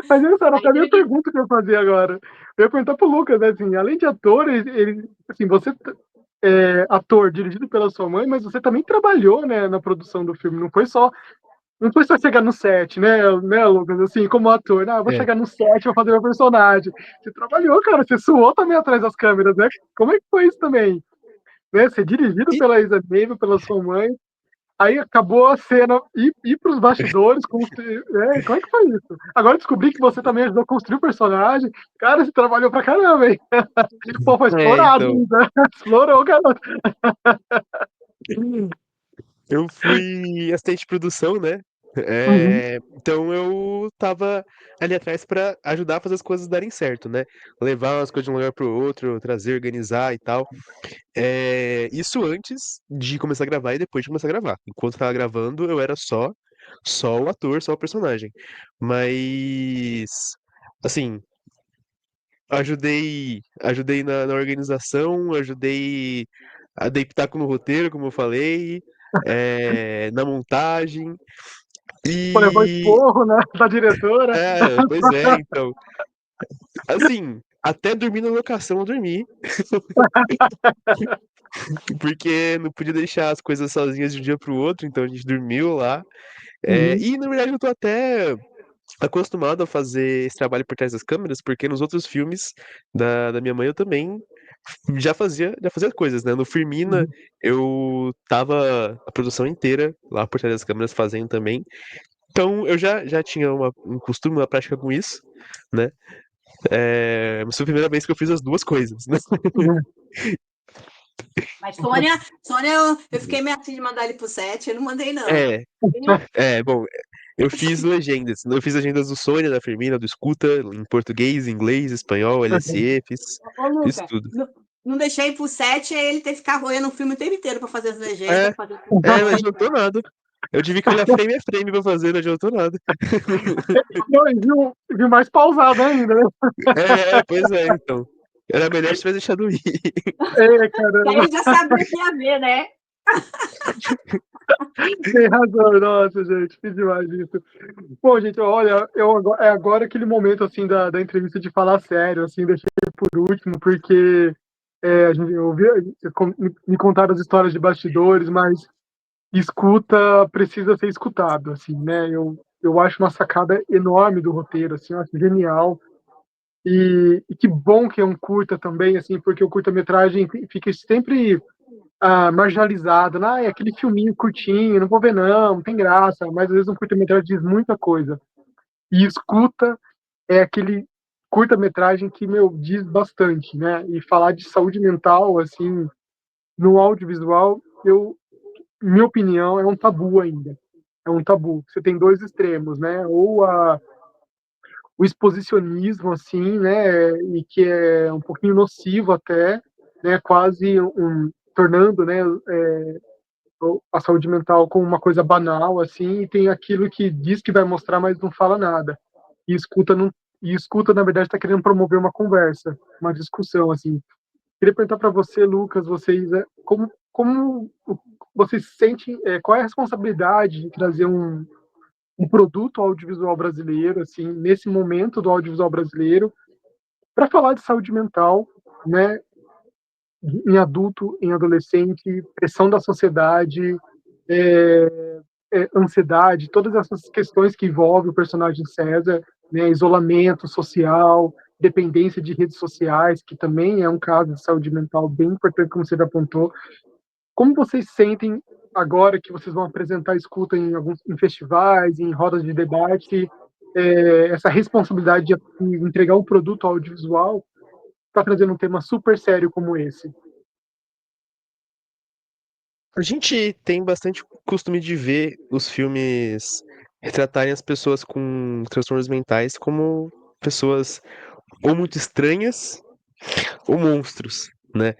Mas essa era até a minha pergunta que eu ia fazer agora. Eu ia perguntar pro Lucas, né, assim, além de ator, assim, você é ator dirigido pela sua mãe, mas você também trabalhou, né, na produção do filme. Não foi só chegar no set, né, Lucas? Assim, como ator, vou chegar no set, vou fazer meu personagem. Você trabalhou, cara, você suou também atrás das câmeras, né? Como é que foi isso também? Né? Ser dirigido E, pela Isa Neiva, pela sua mãe, aí acabou a cena, ir para os bastidores, construir, como é que foi isso? Agora eu descobri que você também ajudou a construir o personagem. Cara, você trabalhou pra caramba, hein? Pô, foi explorado então, ainda. Explorou, garoto. eu fui assistente de produção, né? Uhum, Então eu tava ali atrás pra ajudar a fazer as coisas darem certo, né? Levar as coisas de um lugar pro outro, trazer, organizar e tal. Isso antes de começar a gravar e depois de começar a gravar. Enquanto tava gravando, eu era só o ator, só o personagem. Mas, assim, ajudei na organização, ajudei a dar pitaco no roteiro, como eu falei, na montagem. pô, levou E, esporro, né, da diretora. pois é, então, assim, até dormir na locação eu dormi, porque não podia deixar as coisas sozinhas de um dia pro outro, então a gente dormiu lá. Uhum, E na verdade eu tô até acostumado a fazer esse trabalho por trás das câmeras, porque nos outros filmes da minha mãe eu também já fazia coisas, né? No Firmina uhum. eu tava a produção inteira lá por trás das câmeras fazendo também. Então eu já tinha um costume, uma prática com isso, né? Mas foi a primeira vez que eu fiz as duas coisas, né? Uhum. Mas Sônia, eu fiquei meio assim de mandar ele pro set, eu não mandei, não. É, bom, eu fiz legendas. Eu fiz legendas do Sônia, da Firmina, do Escuta, em português, inglês, espanhol, LSE, Ô, fiz Luca, tudo. não deixei pro set, aí ele teve que ficar roendo o filme o tempo inteiro para fazer as É, legendas, fazer tudo não bonitinho. adiantou nada. Eu tive que olhar frame a frame pra fazer, não adiantou nada. Não, e viu mais pausado ainda, né? Pois é, então. Era melhor se tivesse deixado ir. E aí Caramba, ele já sabia que ia ver, né? tem razão. Nossa, gente, que demais isso. Bom, gente, olha, é agora aquele momento, assim, da entrevista de falar sério, assim, deixei por último, porque a gente ouviu, me contaram as histórias de bastidores, mas escuta precisa ser escutado, assim, né? Eu acho uma sacada enorme do roteiro, assim, eu acho genial. E que bom que é um curta também, assim, porque o curta-metragem fica sempre marginalizado, né? É aquele filminho curtinho, não vou ver não tem graça, mas às vezes um curta-metragem diz muita coisa. E escuta é aquele curta-metragem que, meu, diz bastante, né? E falar de saúde mental, assim, no audiovisual, minha opinião, é um tabu ainda. É um tabu. Você tem dois extremos, né? Ou o exposicionismo, assim, né? E que é um pouquinho nocivo até, né? Quase tornando, né? A saúde mental como uma coisa banal, assim, e tem aquilo que diz que vai mostrar, mas não fala nada. E escuta, não, e escuta na verdade, está querendo promover uma conversa, uma discussão, assim. Queria perguntar para você, Lucas, vocês, como vocês sentem, qual é a responsabilidade de trazer um produto audiovisual brasileiro, assim, nesse momento do audiovisual brasileiro, para falar de saúde mental, né, em adulto, em adolescente, pressão da sociedade, ansiedade, todas essas questões que envolvem o personagem César, né, isolamento social, dependência de redes sociais, que também é um caso de saúde mental bem importante, como você já apontou. Como vocês sentem agora que vocês vão apresentar escuta em festivais, em rodas de debate, essa responsabilidade de entregar um produto audiovisual está trazendo um tema super sério como esse? A gente tem bastante costume de ver os filmes retratarem as pessoas com transtornos mentais como pessoas ou muito estranhas ou monstros, né?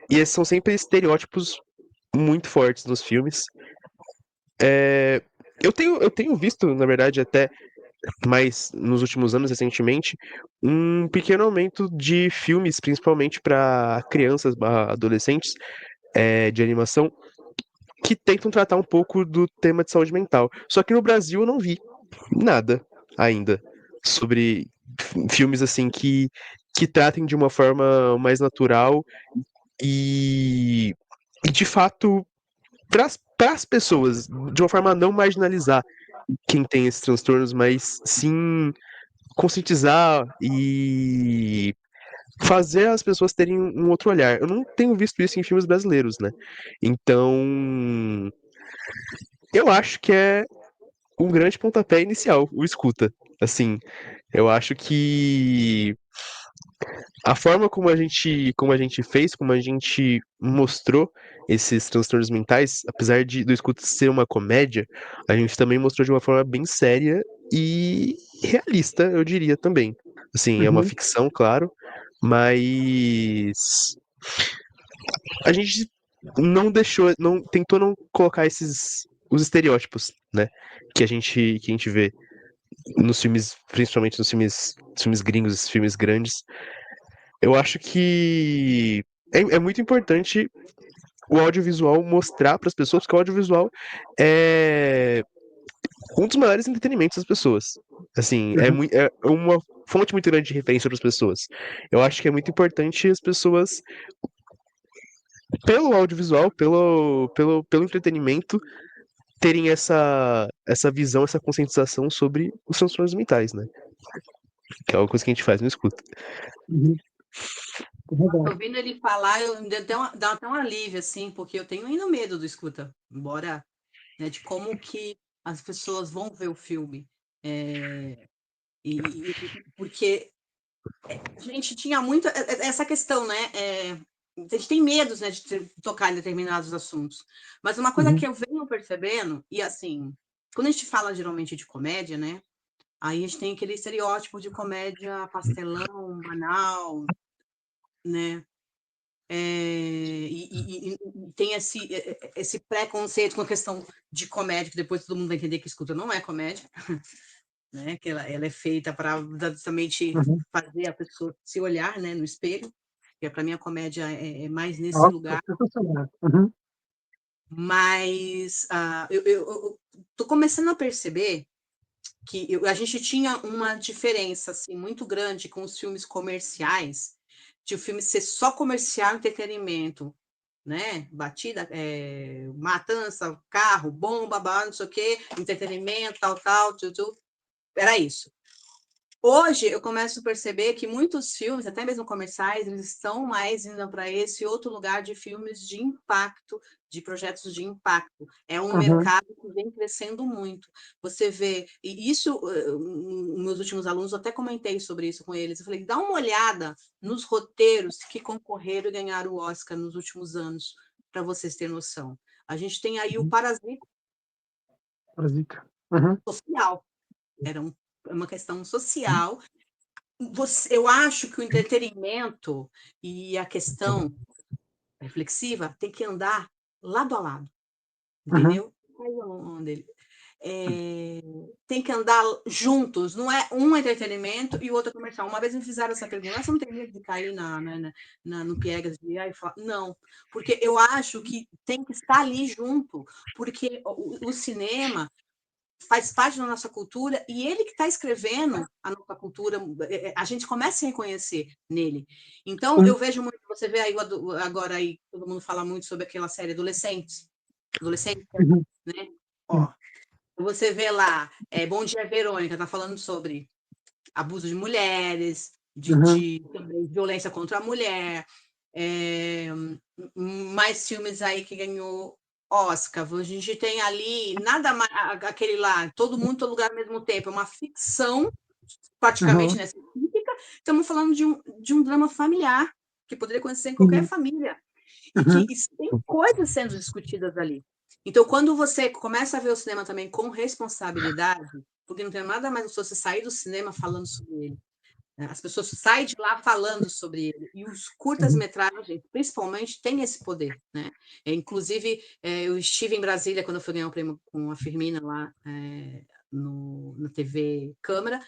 E esses são sempre estereótipos muito fortes nos filmes. Eu tenho visto, na verdade, até mais nos últimos anos, recentemente, um pequeno aumento de filmes, principalmente para crianças, adolescentes, de animação, que tentam tratar um pouco do tema de saúde mental. Só que no Brasil eu não vi nada ainda sobre filmes assim que tratem de uma forma mais natural e de fato para as pessoas, de uma forma a não marginalizar quem tem esses transtornos, mas sim conscientizar e fazer as pessoas terem um outro olhar. Eu não tenho visto isso em filmes brasileiros, né? Então, eu acho que é um grande pontapé inicial, o escuta. Assim, eu acho que a forma como a gente fez, como a gente mostrou esses transtornos mentais, apesar do escuta ser uma comédia, a gente também mostrou de uma forma bem séria e realista, eu diria também. Assim, é uma Uhum, ficção, claro, mas a gente não deixou, não tentou não colocar esses os estereótipos, né, que a gente vê nos filmes, principalmente nos filmes gringos, esses filmes grandes. Eu acho que é muito importante o audiovisual mostrar para as pessoas, porque o audiovisual é um dos maiores entretenimentos das pessoas. Assim, uhum, é uma fonte muito grande de referência para as pessoas. Eu acho que é muito importante as pessoas, pelo audiovisual, pelo entretenimento, terem essa visão, essa conscientização sobre os transtornos mentais, né? Que é uma coisa que a gente faz no escuta. uhum. É verdade. Ouvindo ele falar, dá até um alívio, assim, porque eu tenho ainda medo do escuta, embora, né, de como que as pessoas vão ver o filme. É, porque a gente tinha muito essa questão, né? A gente tem medos, né, de tocar em determinados assuntos. Mas uma coisa que Uhum, eu venho percebendo, e assim, quando a gente fala geralmente de comédia, né? Aí a gente tem aquele estereótipo de comédia pastelão, banal, né? E tem esse preconceito com a questão de comédia, que depois todo mundo vai entender que escuta não é comédia, né? Que ela é feita para justamente uhum. fazer a pessoa se olhar, né, no espelho. Que para mim a comédia é mais nesse Nossa, lugar. sensacional. Uhum, Mas eu tô começando a perceber que a gente tinha uma diferença assim muito grande com os filmes comerciais, de o filme ser só comercial, entretenimento, né? Batida, matança, carro, bomba, não sei o quê, entretenimento, tal, tudo. Era isso. Hoje eu começo a perceber que muitos filmes, até mesmo comerciais, eles estão mais indo para esse outro lugar de filmes de impacto, de projetos de impacto. É um uhum, mercado que vem crescendo muito. Você vê, e isso, meus últimos alunos, eu até comentei sobre isso com eles. Eu falei, dá uma olhada nos roteiros que concorreram e ganharam o Oscar nos últimos anos, para vocês terem noção. A gente tem aí o uhum. Parasita Parasita. Uhum, social, uma questão social. Eu acho que o entretenimento e a questão reflexiva tem que andar lado a lado, uhum, entendeu? Aí onde ele- tem que andar juntos, não é um entretenimento e o outro comercial. Uma vez me fizeram essa pergunta: você não tem medo de cair no piegas de ai, não, porque eu acho que tem que estar ali junto, porque o cinema faz parte da nossa cultura e ele que está escrevendo a nossa cultura, a gente começa a reconhecer nele. Então, sim. eu vejo muito, você vê aí agora aí, todo mundo fala muito sobre aquela série Adolescente, Uhum, né? sim. Ó, você vê lá, Bom Dia Verônica, tá falando sobre abuso de mulheres, Uhum, também violência contra a mulher, é, mais filmes aí que ganhou Oscar. A gente tem ali nada mais aquele lá, todo mundo, todo lugar ao mesmo tempo. É uma ficção, praticamente, uhum, né, científica. Estamos falando de um drama familiar que poderia acontecer em qualquer sim. família. e que tem coisas sendo discutidas ali. Então, quando você começa a ver o cinema também com responsabilidade, porque não tem nada mais gostoso você sair do cinema falando sobre ele. As pessoas saem de lá falando sobre ele. E os curtas-metragens, principalmente, têm esse poder, né? Inclusive, eu estive em Brasília quando eu fui ganhar o prêmio com a Firmina lá na TV Câmara.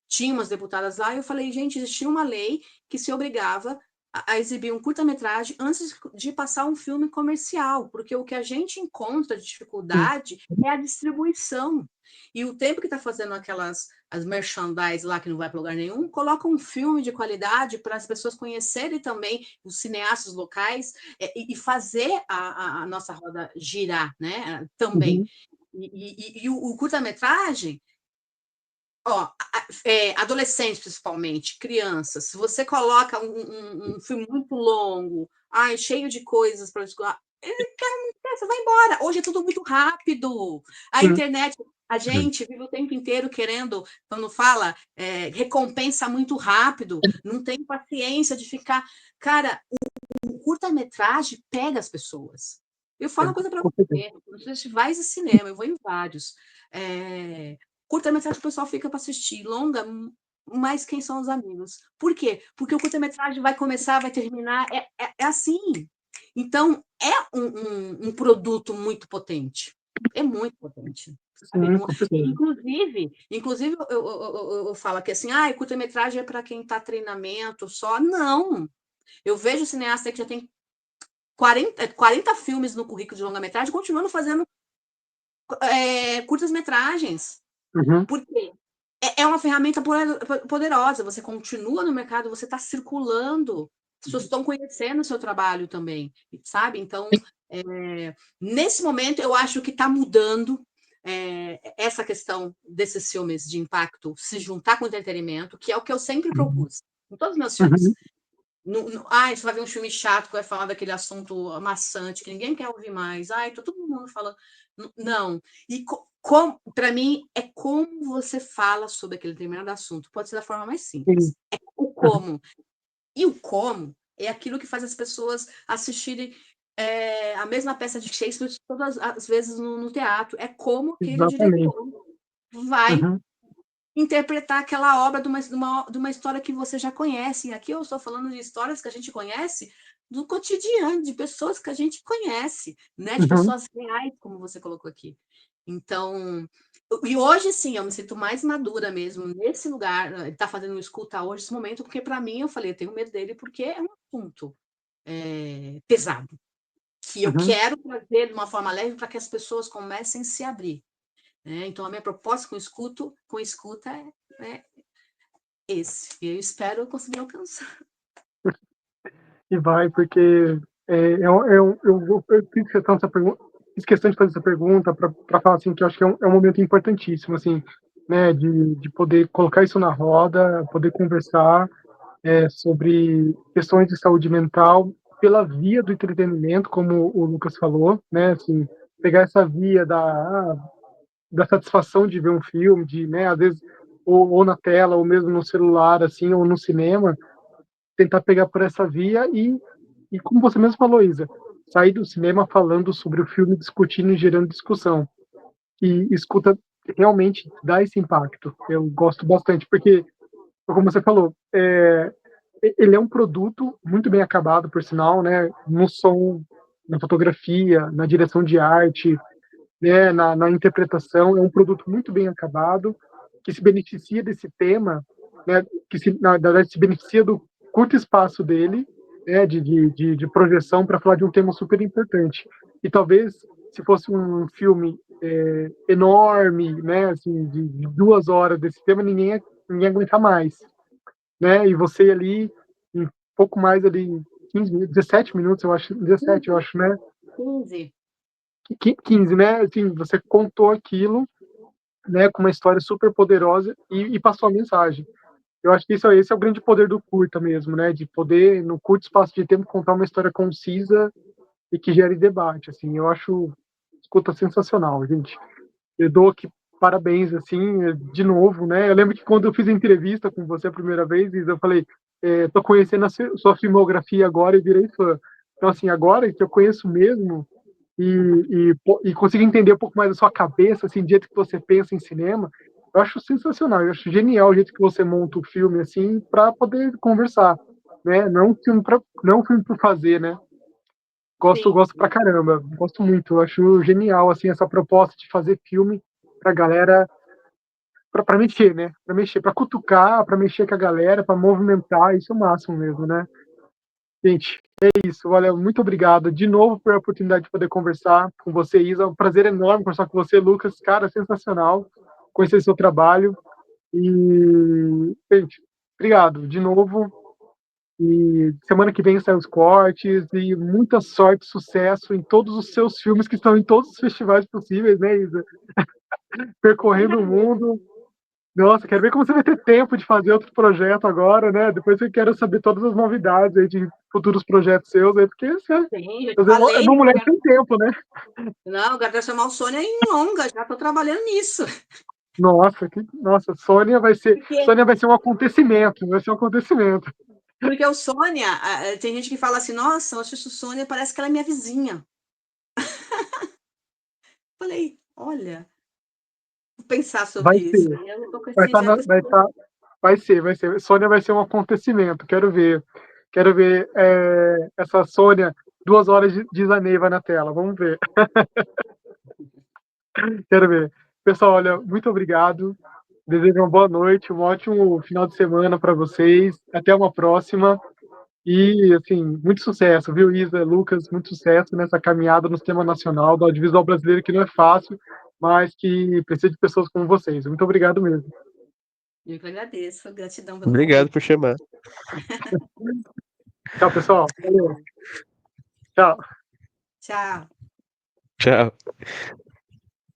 Tinha umas deputadas lá e eu falei, gente, existia uma lei que se obrigava a exibir um curta-metragem antes de passar um filme comercial, porque o que a gente encontra de dificuldade é a distribuição. E o tempo que está fazendo as merchandise lá, que não vai para lugar nenhum, coloca um filme de qualidade para as pessoas conhecerem também os cineastas locais e fazer a nossa roda girar, né? Também. E o curta-metragem, adolescentes, principalmente, crianças, se você coloca um filme muito longo, cheio de coisas para discutir, você vai embora. Hoje é tudo muito rápido. A internet, a gente vive o tempo inteiro querendo, quando fala, recompensa muito rápido, não tem paciência de ficar. Cara, o curta-metragem pega as pessoas. Eu falo uma coisa para você, nos festivais de cinema, eu vou em vários. Curta-metragem o pessoal fica para assistir, longa, mas quem são os amigos? Por quê? Porque o curta-metragem vai começar, vai terminar, é assim. Então, é um produto muito potente. É muito potente. Sabe? Inclusive eu falo que assim, curta-metragem é para quem está treinamento só. Não. Eu vejo cineasta que já tem 40 filmes no currículo de longa-metragem continuando fazendo curtas-metragens. Por quê? É uma ferramenta poderosa. Você continua no mercado, você está circulando. As pessoas estão conhecendo o seu trabalho também, sabe? Então, nesse momento, eu acho que está mudando essa questão desses filmes de impacto se juntar com o entretenimento, que é o que eu sempre propus em todos os meus filmes. Você vai ver um filme chato que vai falar daquele assunto amassante que ninguém quer ouvir mais. Tá todo mundo falando. Não. E para mim, é como você fala sobre aquele determinado assunto. Pode ser da forma mais simples. É o como. E o como é aquilo que faz as pessoas assistirem a mesma peça de Shakespeare todas as vezes no teatro. É como aquele diretor vai interpretar aquela obra de uma história que você já conhece. E aqui eu estou falando de histórias que a gente conhece do cotidiano, de pessoas que a gente conhece, né? De pessoas reais, como você colocou aqui. Então, e hoje sim, eu me sinto mais madura mesmo nesse lugar, está fazendo escuta hoje, esse momento, porque para mim, eu falei, eu tenho medo dele porque é um assunto pesado, que eu quero trazer de uma forma leve para que as pessoas comecem a se abrir. Então, a minha proposta com escuta é esse. E eu espero conseguir alcançar. E vai, porque eu fiz questão de fazer essa pergunta para falar assim, que eu acho que é um momento importantíssimo, assim, né, de poder colocar isso na roda, poder conversar sobre questões de saúde mental pela via do entretenimento, como o Lucas falou, né, assim, pegar essa via da satisfação de ver um filme, de, né, às vezes, ou na tela, ou mesmo no celular, assim, ou no cinema, tentar pegar por essa via e como você mesmo falou, Isa, sair do cinema falando sobre o filme, discutindo e gerando discussão. E escuta realmente dá esse impacto. Eu gosto bastante, porque, como você falou, ele é um produto muito bem acabado, por sinal, né? No som, na fotografia, na direção de arte, né? Na interpretação, é um produto muito bem acabado, que se beneficia desse tema, né? Na verdade, se beneficia do curto espaço dele, né? De projeção para falar de um tema super importante. E talvez, se fosse um filme enorme, né? Assim, de 2 horas desse tema, ninguém ia aguentar mais, né? E você ali, em pouco mais ali, 15 minutos, 17 minutos, eu acho, 17, eu acho, né? 15, né? Assim, você contou aquilo, né, com uma história super poderosa e passou a mensagem. Eu acho que esse é o grande poder do curta mesmo, né? De poder, no curto espaço de tempo, contar uma história concisa e que gere debate, assim. Eu acho escuta sensacional, gente. Eu dou aqui parabéns, assim, de novo, né? Eu lembro que quando eu fiz a entrevista com você a primeira vez, eu falei, tô conhecendo a sua filmografia agora e virei fã. Então, assim, agora que eu conheço mesmo e consigo entender um pouco mais da sua cabeça, assim, do jeito que você pensa em cinema, eu acho sensacional, eu acho genial o jeito que você monta o filme, assim, para poder conversar, né? Não um filme por fazer, né? Sim. Gosto pra caramba, gosto muito, eu acho genial, assim, essa proposta de fazer filme pra galera, pra mexer, né? Pra mexer, pra cutucar, pra mexer com a galera, pra movimentar, isso é o máximo mesmo, né? Gente, é isso, valeu, muito obrigado de novo por a oportunidade de poder conversar com você, Isa, é um prazer enorme conversar com você, Lucas, cara, sensacional conhecer seu trabalho, e, gente, obrigado de novo, e semana que vem saem os cortes, e muita sorte, sucesso em todos os seus filmes que estão em todos os festivais possíveis, né, Isa? Percorrendo o mundo. Nossa, quero ver como você vai ter tempo de fazer outro projeto agora, né? Depois eu quero saber todas as novidades aí de futuros projetos seus aí, porque você Sim, eu te é falei uma que eu mulher quero. sem tempo, né? Não, eu quero transformar o Sônia em longa, já estou trabalhando nisso. Nossa, Porque, Sônia vai ser um acontecimento, vai ser um acontecimento. porque o Sônia, tem gente que fala assim, nossa, eu assisto Sônia, parece que ela é minha vizinha. Falei, olha, vou pensar sobre Vai isso. ser, E eu estou com vai esse, estar, já com esse... vai ser. Sônia vai ser um acontecimento, quero ver. Quero ver essa Sônia 2 horas de Zaneiva na tela, vamos ver. Quero ver. Pessoal, olha, muito obrigado. Desejo uma boa noite, um ótimo final de semana para vocês. Até uma próxima. E, assim, muito sucesso, viu, Isa, Lucas? Muito sucesso nessa caminhada no sistema nacional do audiovisual brasileiro, que não é fácil, mas que precisa de pessoas como vocês. Muito obrigado mesmo. Eu que agradeço, gratidão pelo Obrigado convite. por chamar. Tchau, pessoal. Valeu. Tchau. Tchau. Tchau.